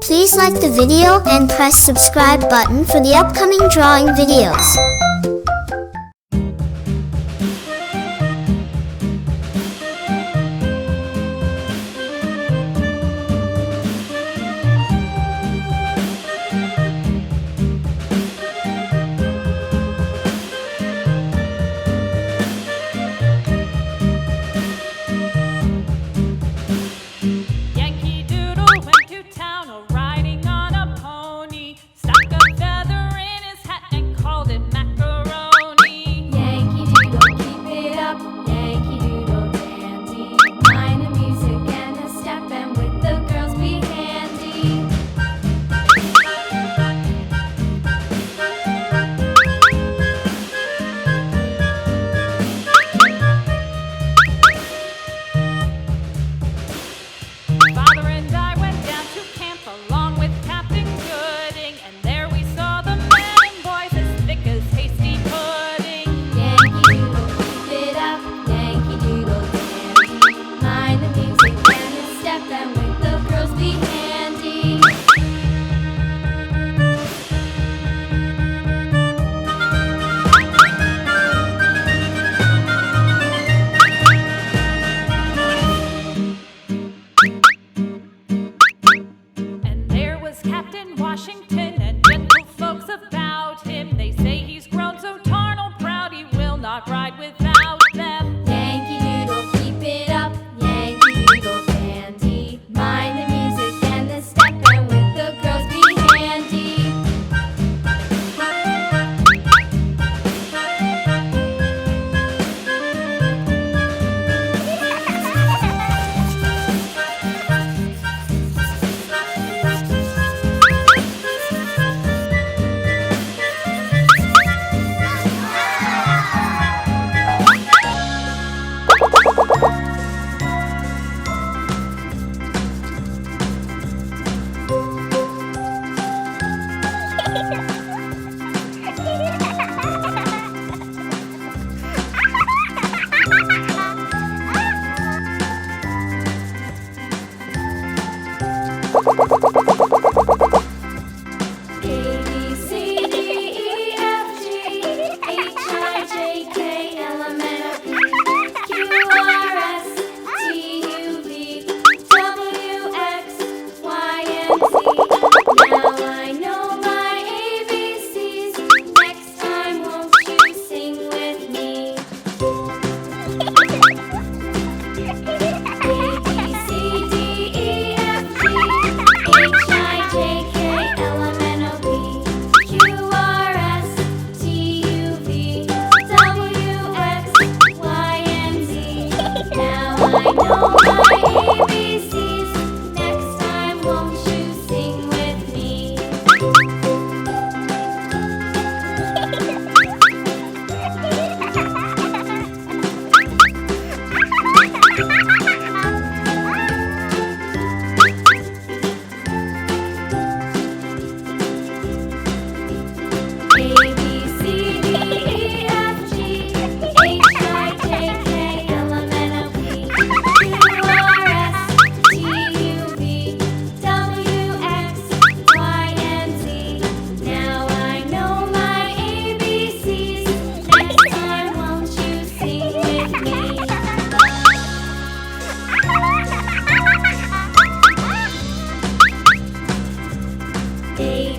Please like the video and press subscribe button for the upcoming drawing videos. Yankee Doodle went to town riding on a pony, stuck a feather in his hat and called it macaroni. Yankee Doodle, keep it up, Yankee Doodle dandy. Mind the music and the step, and with the girls be handy. Father and I went down to camp along with Captain Gooding, and there we saw the men and boys as thick as hasty pudding. Yankee Doodle, keep it up, Yankee Doodle dandy. Mind the music and the step, and with the girls be handy. And there was Captain Washington and gentle folks about him. They say he's grown so tarnal proud he will not ride without them. Yankee Doodle, keep it up, Yankee Doodle dandy. Mind the music and the step, and with the girls be handy. A, B, C, D, E, F, G, H, I, J, K, L, M, N, O, P, Q, R, S, T, U, V, W, X, Y, and Z. Now I know my ABCs. Next time, won't you sing with me? A, B, C, D, E, F, G, H, I, J, K, L, M, N, O, P, Q, R, S, T, U, V, W, X, Y, and Z. Now I know my ABCs. Next time, won't you sing with me? A, B, C, D, E, F, G, H, I, J, K, L, M, N, O, P, Q, R, S, T, U, V, W, X, Y, and Z. Now I know my ABCs. Next time, won't you sing with me? A,